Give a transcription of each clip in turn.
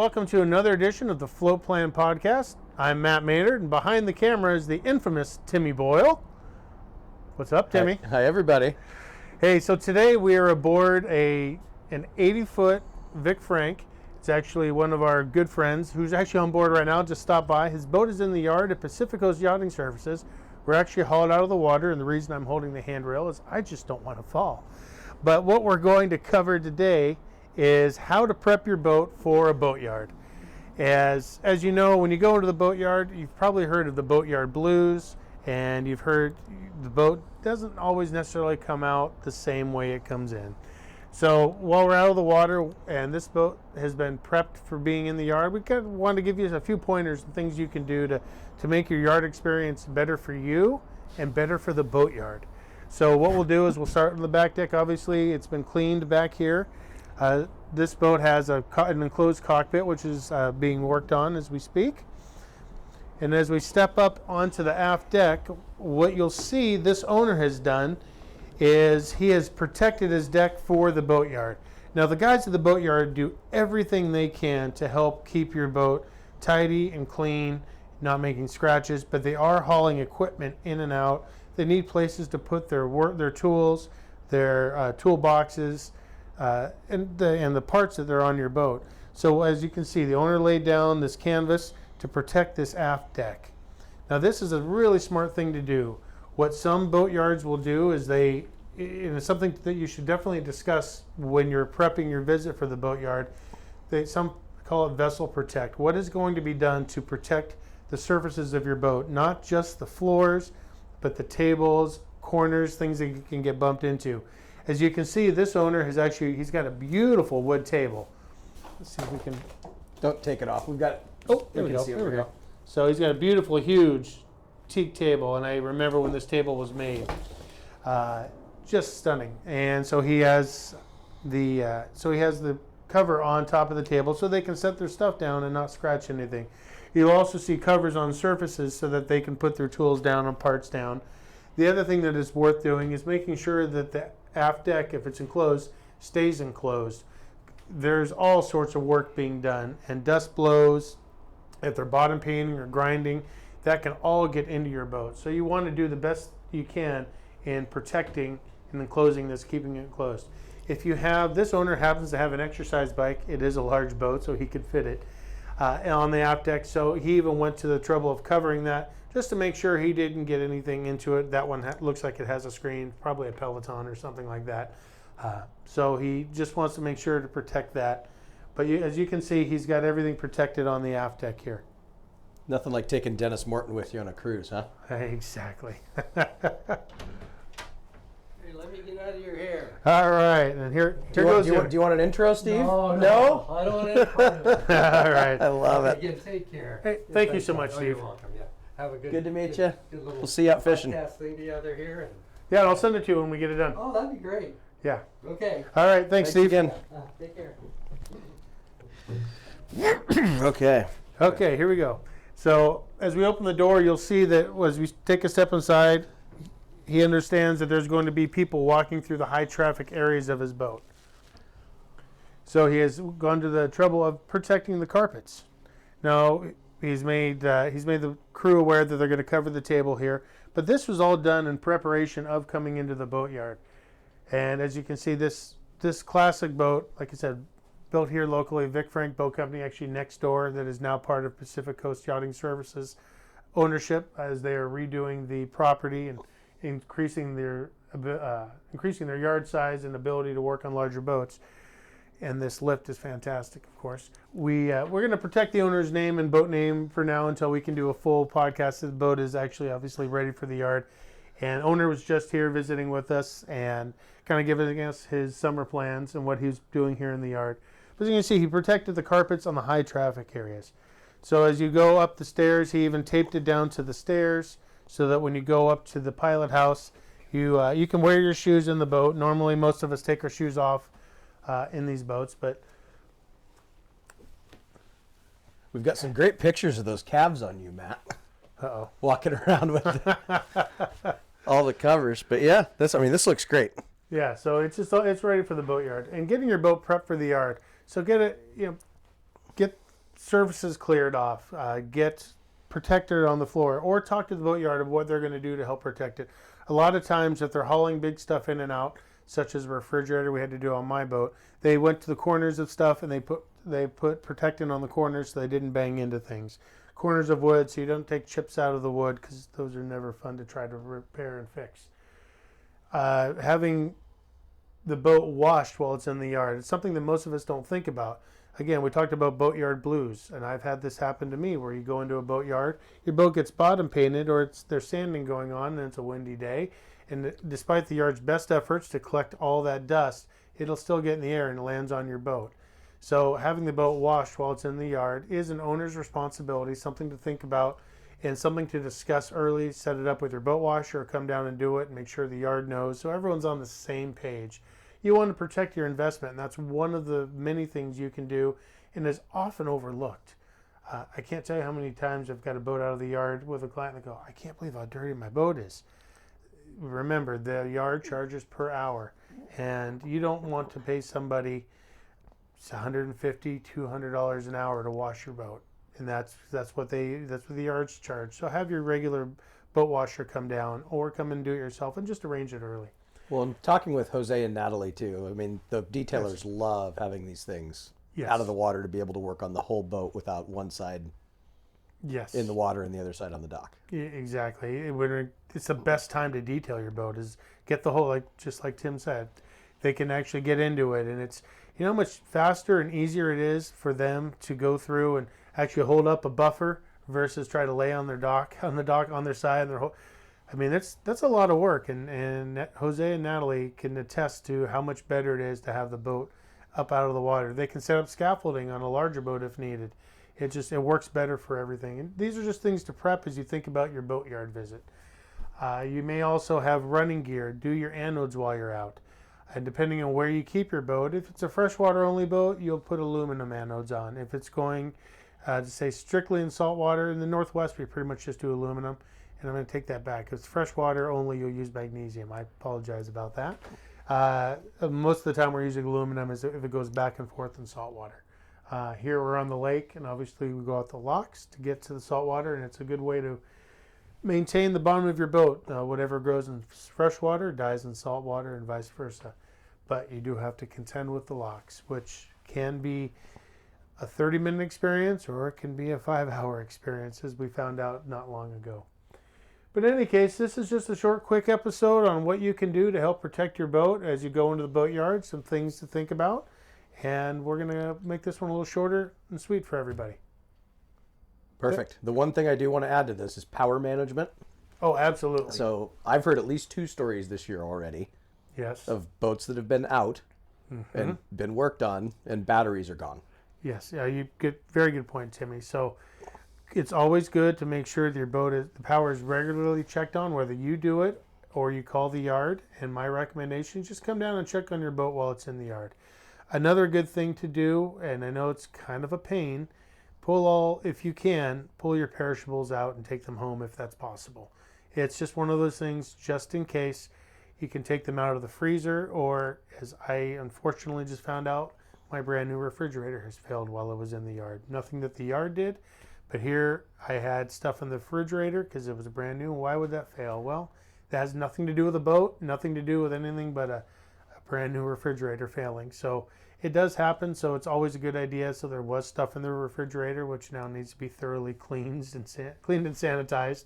welcome to another edition of the Floatplan podcast. I'm Matt Maynard, and behind the camera is the infamous Timmy Boyle. What's up, Timmy? Hi, everybody. Hey, so today we are aboard an 80-foot Vic Franck. It's actually one of our good friends who's actually on board right now. Just stopped by. His boat is in the yard at Pacific Coast Yachting Services. We're actually hauled out of the water, and the reason I'm holding the handrail is I just don't want to fall. But what we're going to cover today is how to prep your boat for a boatyard. As you know, when you go into the boatyard, you've probably heard of the boatyard blues, and you've heard the boat doesn't always necessarily come out the same way it comes in. So while we're out of the water and this boat has been prepped for being in the yard, we kind of want to give you a few pointers and things you can do to make your yard experience better for you and better for the boatyard. So what we'll do is we'll start on the back deck. Obviously, it's been cleaned back here. This boat has an enclosed cockpit, which is being worked on as we speak. And as we step up onto the aft deck, what you'll see this owner has done is he has protected his deck for the boatyard. Now, the guys at the boatyard do everything they can to help keep your boat tidy and clean, not making scratches, but they are hauling equipment in and out. They need places to put their tools, their toolboxes, and the parts that are on your boat. So as you can see, the owner laid down this canvas to protect this aft deck. Now, this is a really smart thing to do. What some boatyards will do is it's something that you should definitely discuss when you're prepping your visit for the boatyard. Some call it vessel protect. What is going to be done to protect the surfaces of your boat? Not just the floors, but the tables, corners, things that you can get bumped into. As you can see, this owner he's got a beautiful wood table. Let's see if we can. Don't take it off. We've got it. Oh, there we go. So he's got a beautiful, huge teak table, and I remember when this table was made. Just stunning. And so he has the cover on top of the table so they can set their stuff down and not scratch anything. You'll also see covers on surfaces so that they can put their tools down and parts down. The other thing that is worth doing is making sure that the aft deck, if it's enclosed, stays enclosed. There's all sorts of work being done, and dust blows, if they're bottom painting or grinding, that can all get into your boat. So you want to do the best you can in protecting and enclosing this, keeping it closed. If you have, this owner happens to have an exercise bike, it is a large boat, so he could fit it on the aft deck. So he even went to the trouble of covering that just to make sure he didn't get anything into it. That one looks like it has a screen, probably a Peloton or something like that. So he just wants to make sure to protect that. But as you can see, he's got everything protected on the aft deck here. Nothing like taking Dennis Morton with you on a cruise, huh? Exactly. Hey, let me get out of your hair. All right, and here goes. Do you want an intro, Steve? No? I don't want any part of it. All right. I love it. Again, take care. Hey, thank you so much, Oh, Steve. you're welcome. Yeah. Have a Good to meet you. Good little We'll see you out fishing. podcast thing together here. And, Yeah, and I'll send it to you when we get it done. oh, that'd be great. Yeah. Okay. All right, thanks, Steve. again. Take care. Okay. Okay, here we go. So as we open the door, you'll see that as we take a step inside, he understands that there's going to be people walking through the high traffic areas of his boat. So he has gone to the trouble of protecting the carpets. Now, he's made the crew aware that they're going to cover the table here, but this was all done in preparation of coming into the boatyard. And as you can see, this classic boat, like I said, built here locally, Vic Franck Boat Company, actually next door, that is now part of Pacific Coast Yachting Services ownership, as they are redoing the property and increasing their yard size and ability to work on larger boats. And this lift is fantastic, of course. We're going to protect the owner's name and boat name for now until we can do a full podcast. The boat is actually obviously ready for the yard. And owner was just here visiting with us and kind of giving us his summer plans and what he's doing here in the yard. As you can see, he protected the carpets on the high traffic areas. So as you go up the stairs, he even taped it down to the stairs so that when you go up to the pilot house, you can wear your shoes in the boat. Normally, most of us take our shoes off in these boats, but We've got some great pictures of those calves on you, Matt. Uh-oh. Walking around with all the covers. But yeah, this looks great. Yeah, so it's ready for the boatyard and getting your boat prepped for the yard. So get surfaces cleared off, get protector on the floor, or talk to the boatyard of what they're going to do to help protect it. A lot of times, if they're hauling big stuff in and out, such as a refrigerator we had to do on my boat, they went to the corners of stuff and they put protectant on the corners so they didn't bang into things. Corners of wood, so you don't take chips out of the wood, because those are never fun to try to repair and fix. Having the boat washed while it's in the yard, it's something that most of us don't think about. Again, we talked about boatyard blues, and I've had this happen to me where you go into a boatyard, your boat gets bottom painted, or there's sanding going on and it's a windy day, and despite the yard's best efforts to collect all that dust, it'll still get in the air and it lands on your boat. So having the boat washed while it's in the yard is an owner's responsibility, something to think about and something to discuss early. Set it up with your boat washer or come down and do it and make sure the yard knows so everyone's on the same page. You want to protect your investment, and that's one of the many things you can do and is often overlooked. I can't tell you how many times I've got a boat out of the yard with a client and they go, I can't believe how dirty my boat is. Remember, the yard charges per hour, and you don't want to pay somebody $150, $200 an hour to wash your boat, and that's what the yards charge. So have your regular boat washer come down, or come and do it yourself, and just arrange it early. Well, I'm talking with Jose and Natalie too. I mean, the detailers love having these things out of the water to be able to work on the whole boat without one side in the water and the other side on the dock. Yeah, exactly. It's the best time to detail your boat is get the whole, just like Tim said. They can actually get into it, and it's, you know how much faster and easier it is for them to go through and actually hold up a buffer versus try to lay on their dock on their side and their whole. I mean, that's a lot of work, and Jose and Natalie can attest to how much better it is to have the boat up out of the water. They can set up scaffolding on a larger boat if needed. It works better for everything. And these are just things to prep as you think about your boatyard visit. You may also have running gear. Do your anodes while you're out. And depending on where you keep your boat, if it's a freshwater only boat, you'll put aluminum anodes on. If it's going to say strictly in saltwater, in the Northwest, we pretty much just do aluminum. And I'm going to take that back. If it's freshwater only, you'll use magnesium. I apologize about that. Most of the time we're using aluminum if it goes back and forth in saltwater. Here we're on the lake, and obviously we go out the locks to get to the saltwater, and it's a good way to maintain the bottom of your boat. Whatever grows in freshwater dies in saltwater, and vice versa. But you do have to contend with the locks, which can be a 30-minute experience, or it can be a 5-hour experience, as we found out not long ago. But in any case, this is just a short, quick episode on what you can do to help protect your boat as you go into the boatyard, some things to think about. And we're going to make this one a little shorter and sweet for everybody. Perfect. The one thing I do want to add to this is power management. Oh, absolutely. So I've heard at least 2 stories this year already of boats that have been out and been worked on, and batteries are gone. Yes, you get very good point, Timmy. So it's always good to make sure that your the power is regularly checked on, whether you do it or you call the yard. And my recommendation is just come down and check on your boat while it's in the yard. Another good thing to do, and I know it's kind of a pain, if you can, pull your perishables out and take them home if that's possible. It's just one of those things, just in case. You can take them out of the freezer, or, as I unfortunately just found out, my brand new refrigerator has failed while it was in the yard. Nothing that the yard did, but here I had stuff in the refrigerator because it was brand new. Why would that fail? Well, that has nothing to do with the boat, nothing to do with anything but a brand new refrigerator failing. So it does happen, so it's always a good idea. So there was stuff in the refrigerator which now needs to be thoroughly cleaned and sanitized.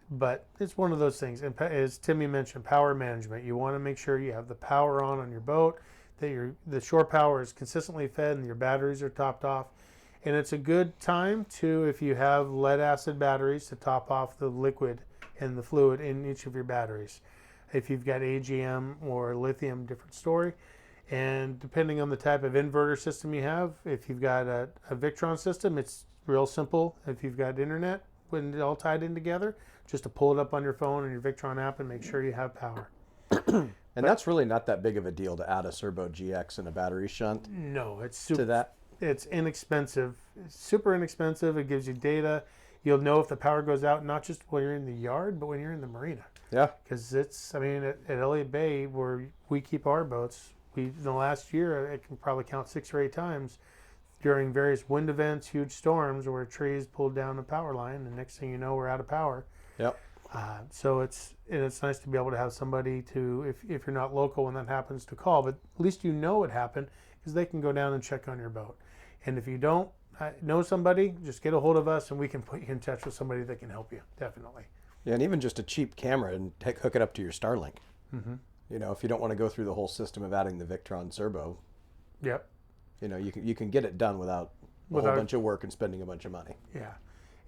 But it's one of those things. And as Timmy mentioned, power management. You want to make sure you have the power on your boat, that the shore power is consistently fed and your batteries are topped off. And it's a good time to, if you have lead acid batteries, to top off the liquid and the fluid in each of your batteries. If you've got AGM or lithium, different story. And depending on the type of inverter system you have, if you've got a Victron system, it's real simple. If you've got internet, when it's all tied in together, just to pull it up on your phone and your Victron app and make sure you have power. And that's really not that big of a deal to add a Serbo GX and a battery shunt. No, it's super. To that. It's inexpensive. It's super inexpensive. It gives you data. You'll know if the power goes out, not just when you're in the yard, but when you're in the marina. Yeah. Because at Elliott Bay, where we keep our boats, in the last year, I can probably count 6 or 8 times, during various wind events, huge storms, where trees pulled down a power line, and next thing you know, we're out of power. Yep. So it's nice to be able to have somebody to, if you're not local when that happens, to call, but at least you know it happened, because they can go down and check on your boat. And if you don't know somebody, just get a hold of us and we can put you in touch with somebody that can help you, definitely. Yeah, and even just a cheap camera and hook it up to your Starlink. Mm-hmm. You know, if you don't want to go through the whole system of adding the Victron servo. Yep. You know, you can get it done without a whole bunch of work and spending a bunch of money. Yeah.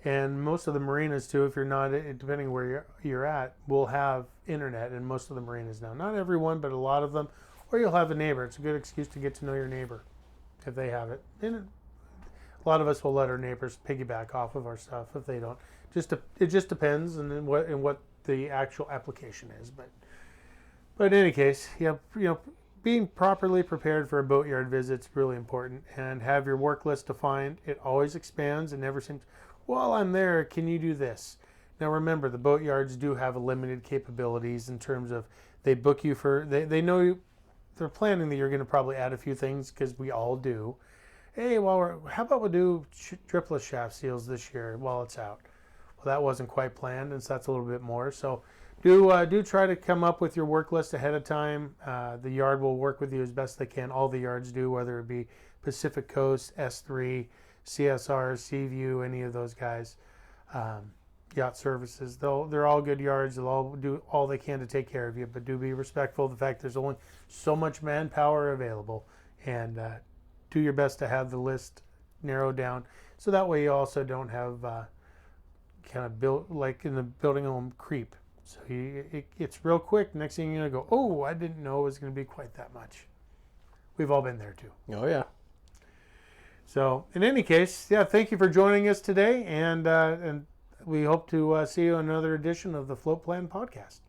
And most of the marinas too, if you're not, depending where you're at, will have internet in most of the marinas now. Not everyone, but a lot of them. Or you'll have a neighbor. It's a good excuse to get to know your neighbor if they have it. And a lot of us will let our neighbors piggyback off of our stuff if they don't. It just depends on what the actual application is. But in any case, being properly prepared for a boatyard visit is really important, and have your work list defined. It always expands and never seems, while I'm there, can you do this? Now remember, the boatyards do have a limited capabilities in terms of they book you for, they know they're planning that you're going to probably add a few things, because we all do. Hey, how about we do tripless shaft seals this year while it's out? Well, that wasn't quite planned, and so that's a little bit more. So do try to come up with your work list ahead of time. The yard will work with you as best they can. All the yards do, whether it be Pacific Coast, S3, CSR, Seaview, any of those guys. Yacht Services, they're all good yards. They'll all do all they can to take care of you, but do be respectful of the fact there's only so much manpower available, and do your best to have the list narrowed down, so that way you also don't have kind of built like in the building home creep. So it's real quick. Next thing you're gonna go, oh, I didn't know it was gonna be quite that much. We've all been there too. Oh yeah. So in any case, yeah, thank you for joining us today, and we hope to see you in another edition of the Floatplan podcast.